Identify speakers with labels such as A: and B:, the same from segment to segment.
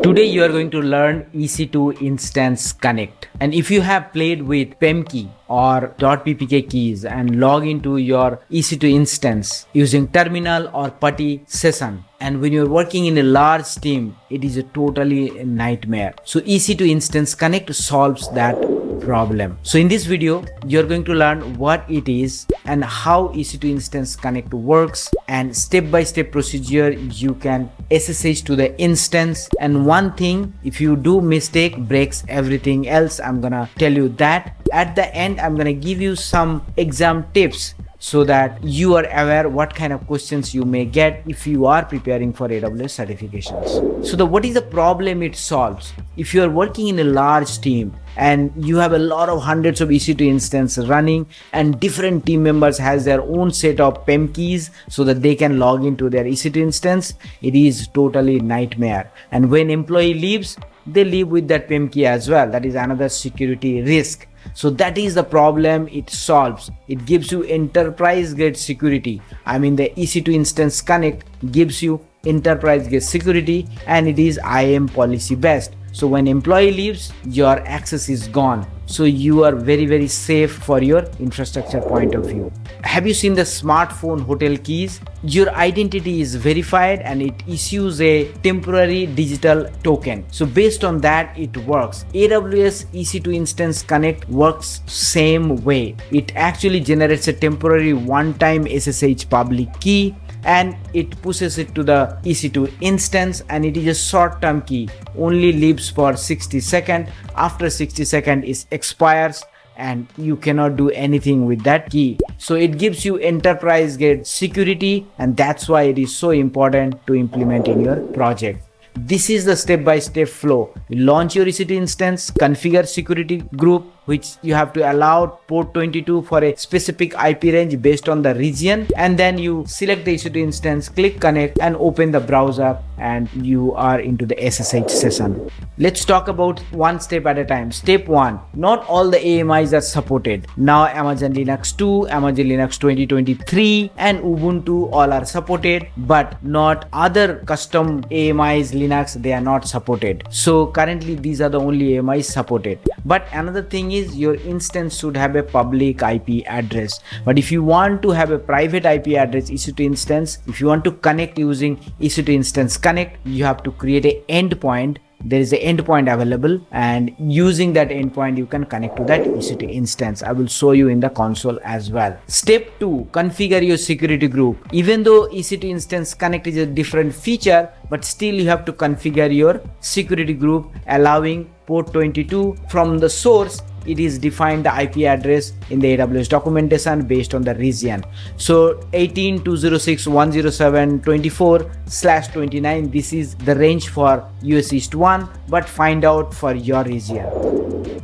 A: Today you are going to learn EC2 Instance Connect. And if you have played with PEM key or .ppk keys and log into your EC2 instance using terminal or PuTTY session, and when you're working in a large team, it is a totally nightmare. So EC2 Instance Connect solves that problem. So in this video, you're going to learn what it is and how EC2 Instance Connect works, and step-by-step procedure you can SSH to the instance. And one thing, if you do mistake, breaks everything else. I'm gonna tell you that. At the end, I'm gonna give you some exam tips so that you are aware what kind of questions you may get if you are preparing for AWS certifications. So what is the problem it solves? If you are working in a large team and you have a lot of hundreds of EC2 instances running, and different team members has their own set of PEM keys so that they can log into their EC2 instance, it is totally nightmare. And when employee leaves, they leave with that PEM key as well. That is another security risk. So that is the problem it solves. It gives you enterprise grade security. I mean, the EC2 Instance Connect gives you enterprise grade security, and it is IAM policy based. So when employee leaves, your access is gone. So you are very safe for your infrastructure point of view. Have you seen the smartphone hotel keys? Your identity is verified and it issues a temporary digital token. So based on that, it works. AWS EC2 Instance Connect works same way. It actually generates a temporary one-time SSH public key, and it pushes it to the EC2 instance, and it is a short-term key, only lives for 60 seconds. After 60 seconds it expires and you cannot do anything with that key. So it gives you enterprise grade security, and that's why it is so important to implement in your project. This is the step-by-step flow. You launch your EC2 instance, configure security group, which you have to allow port 22 for a specific IP range based on the region, and then you select the EC2 instance, click connect, and open the browser, and you are into the SSH session. Let's talk about one step at a time. Step 1, not all the AMIs are supported. Now Amazon Linux 2, Amazon Linux 2023 and Ubuntu all are supported, but not other custom AMIs Linux, they are not supported. So currently these are the only AMIs supported. But another thing is, your instance should have a public IP address. But if you want to have a private IP address EC2 instance, if you want to connect using EC2 Instance Connect, you have to create an endpoint. There is an endpoint available, and using that endpoint you can connect to that EC2 instance. I will show you in the console as well. Step 2, configure your security group. Even though EC2 Instance Connect is a different feature, but still you have to configure your security group, allowing port 22 from the source. It is defined the IP address in the AWS documentation based on the region. So 18.206.107.24/29, this is the range for US East 1, but find out for your region.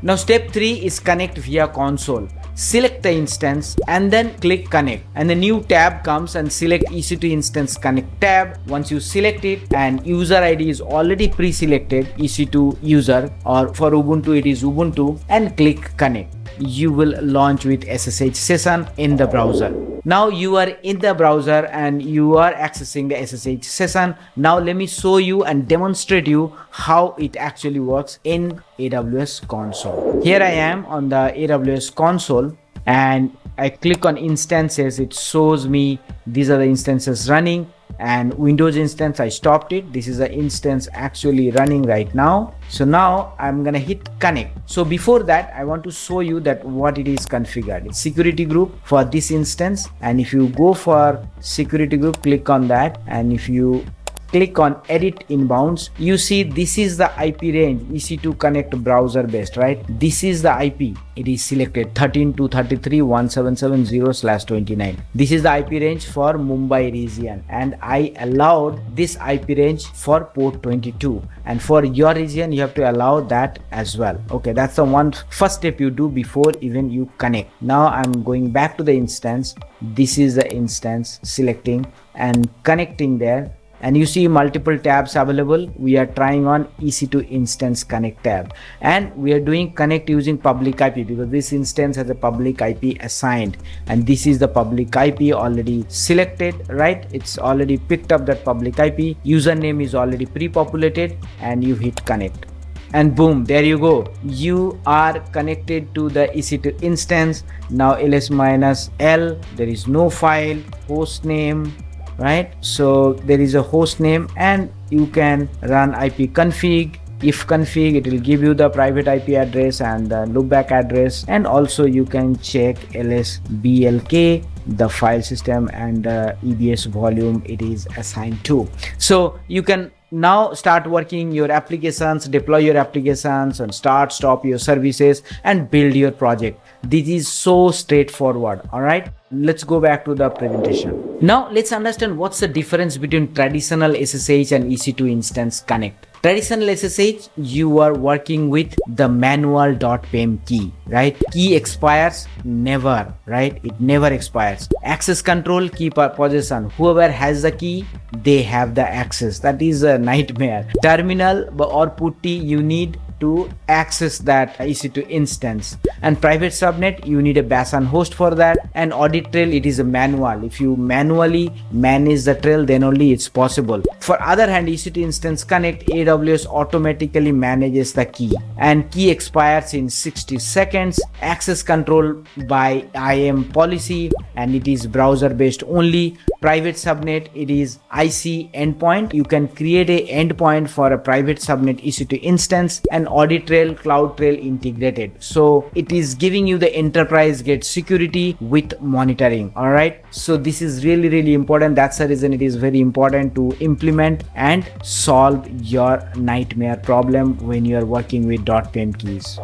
A: Now step 3 is connect via console. Select the instance and then click connect, and the new tab comes, and select EC2 Instance Connect tab. Once you select it and user ID is already pre-selected, EC2 user, or for Ubuntu it is Ubuntu, and click connect. You will launch with SSH session in the browser. Now you are in the browser and you are accessing the SSH session. Now let me show you and demonstrate you how it actually works in AWS Console. Here I am on the AWS Console, and I click on instances. It shows me these are the instances running, and Windows instance I stopped it. This is the instance actually running right now. So now I'm gonna hit connect. So before that, I want to show you that what it is configured. It's security group for this instance, and if you go for security group, click on that, and if you click on edit inbounds, you see this is the IP range, EC2 Connect browser based, right? This is the IP. It is selected 13.233.177.0/29. This is the IP range for Mumbai region, and I allowed this IP range for port 22, and for your region you have to allow that as well. Okay, that's the first step you do before even you connect. Now I'm going back to the instance. This is the instance, selecting and connecting there. and you see multiple tabs available. We are trying on EC2 Instance Connect tab, and we are doing connect using public IP because this instance has a public IP assigned, and this is the public IP already selected, right? It's already picked up that public IP. Username is already pre-populated, and you hit connect. And boom, there you go. You are connected to the EC2 instance. Now ls-l, there is no file, host name, right? So there is a host name, and you can run ipconfig. If config, it will give you the private IP address and the loopback address, and also you can check lsblk, the file system, and the EBS volume it is assigned to. So you can now start working your applications, deploy your applications, and stop your services and build your project. This is so straightforward. All right, let's go back to the presentation. Now let's understand what's the difference between traditional SSH and EC2 Instance Connect. Traditional SSH, you are working with the manual .pem key, right? Key expires never, right? It never expires. Access control, key possession. Whoever has the key, they have the access. That is a nightmare. Terminal or PuTTY, you need to access that EC2 instance. And private subnet, you need a bash and host for that. And audit trail, it is a manual. If you manually manage the trail, then only it's possible. For other hand, EC2 Instance Connect, AWS automatically manages the key, and key expires in 60 seconds. Access control by IAM policy, and it is browser based only. Private subnet, it is IC endpoint. You can create a endpoint for a private subnet EC2 instance, and audit trail, CloudTrail integrated. So it is giving you the enterprise grade security with monitoring. All right, so this is really important. That's the reason it is very important to implement and solve your nightmare problem when you are working with .pem keys.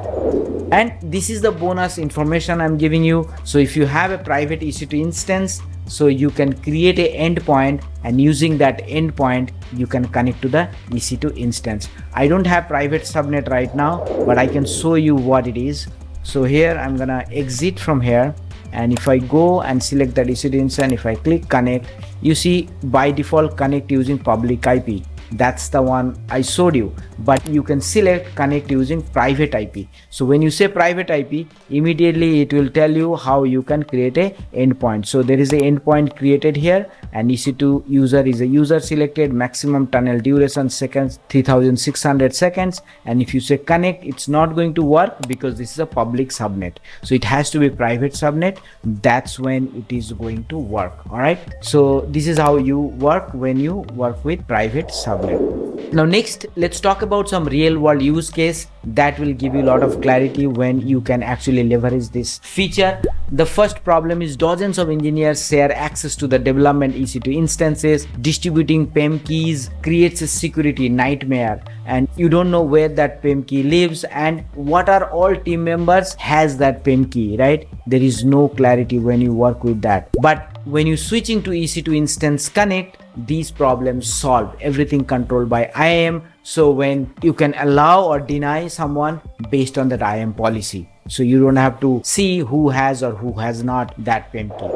A: And this is the bonus information I'm giving you. So if you have a private EC2 instance, so you can create a endpoint, and using that endpoint you can connect to the EC2 instance. I don't have private subnet right now, but I can show you what it is. So here I'm gonna exit from here, and if I go and select that EC2 instance, if I click connect, you see by default connect using public IP. That's the one I showed you, but you can select connect using private IP. So when you say private IP, immediately it will tell you how you can create a endpoint. So there is a endpoint created here, and EC2 user is a user selected, maximum tunnel duration seconds 3600 seconds. And if you say connect, it's not going to work because this is a public subnet, so it has to be private subnet. That's when it is going to work. All right, so this is how you work when you work with private subnet. Now next, let's talk about some real world use case that will give you a lot of clarity when you can actually leverage this feature. The first problem is dozens of engineers share access to the development EC2 instances. Distributing PEM keys creates a security nightmare, and you don't know where that PEM key lives and what are all team members has that PEM key, right? There is no clarity when you work with that. But when you switching to EC2 Instance Connect, these problems solved, everything controlled by IAM. So when you can allow or deny someone based on that IAM policy, so you don't have to see who has or who has not that PEM key.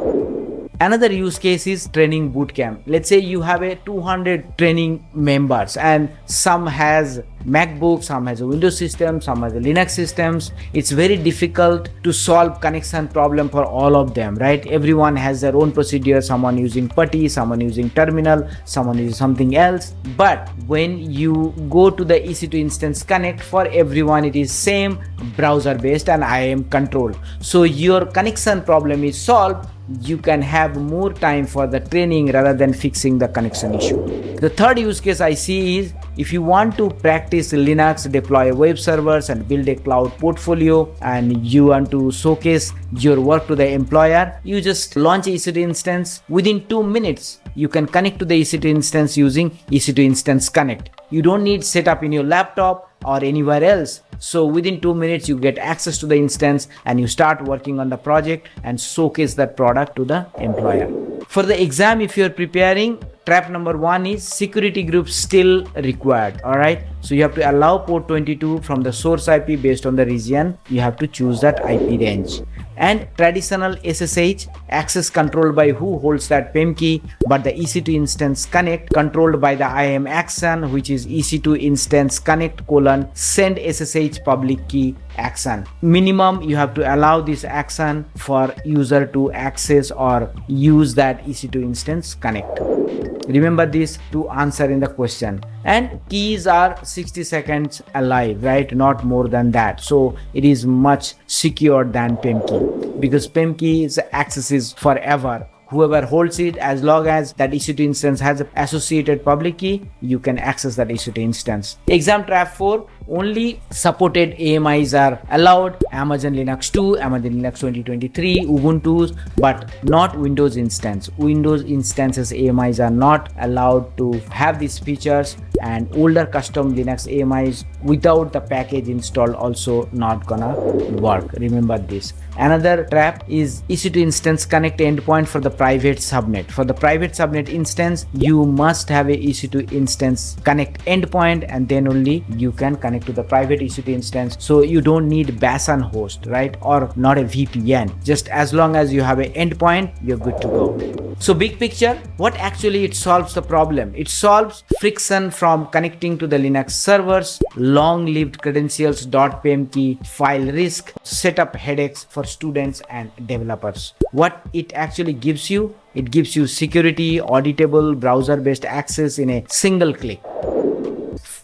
A: Another use case is training bootcamp. Let's say you have a 200 training members, and some has MacBook, some has a Windows system, some has a Linux systems. It's very difficult to solve connection problem for all of them, right? Everyone has their own procedure. Someone using PuTTY, someone using terminal, someone using something else. But when you go to the EC2 Instance Connect, for everyone it is same browser based and IAM control. So your connection problem is solved. You can have more time for the training rather than fixing the connection issue. The third use case I see is if you want to practice Linux, deploy web servers and build a cloud portfolio, and you want to showcase your work to the employer, you just launch EC2 instance. Within 2 minutes, you can connect to the EC2 instance using EC2 Instance Connect. You don't need setup in your laptop or anywhere else. So within 2 minutes, you get access to the instance and you start working on the project and showcase that product to the employer. For the exam, if you're preparing, trap number 1 is security groups still required. All right, so you have to allow port 22 from the source IP based on the region. You have to choose that IP range. And traditional SSH, access controlled by who holds that PEM key, but the EC2 Instance Connect controlled by the IAM action, which is EC2 Instance Connect send SSH public key action. Minimum you have to allow this action for user to access or use that EC2 Instance Connect. Remember this to answer in the question. And keys are 60 seconds alive, right? Not more than that. So it is much secure than PEM key, because PEM key's access is forever. Whoever holds it, as long as that EC2 instance has an associated public key, you can access that EC2 instance. Exam trap 4, only supported AMIs are allowed: Amazon Linux 2, Amazon Linux 2023, Ubuntu, but not Windows instance. Windows instances AMIs are not allowed to have these features, and older custom Linux AMIs without the package installed also not gonna work. Remember this. Another trap is EC2 Instance Connect endpoint for the private subnet. For the private subnet instance, you must have a EC2 Instance Connect endpoint, and then only you can connect to the private EC2 instance. So you don't need BASAN host, right? Or not a VPN. Just as long as you have an endpoint, you're good to go. So big picture, what actually it solves the problem? It solves friction from connecting to the Linux servers, long-lived credentials, .pem key, file risk, setup headaches for students and developers. What it actually gives you? It gives you security, auditable, browser-based access in a single click.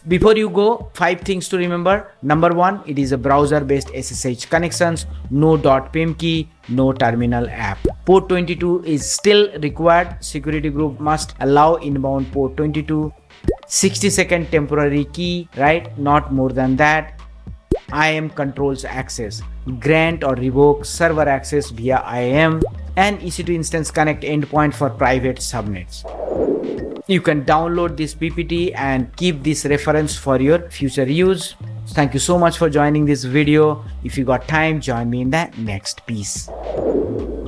A: Before you go, 5 things to remember. Number 1, it is a browser-based SSH connections, no .pem key, no terminal app. Port 22 is still required. Security group must allow inbound port 22. 60-second temporary key, right? Not more than that. IAM controls access. Grant or revoke server access via IAM. And EC2 Instance Connect endpoint for private subnets. You can download this PPT and keep this reference for your future use. Thank you so much for joining this video. If you got time, join me in the next piece.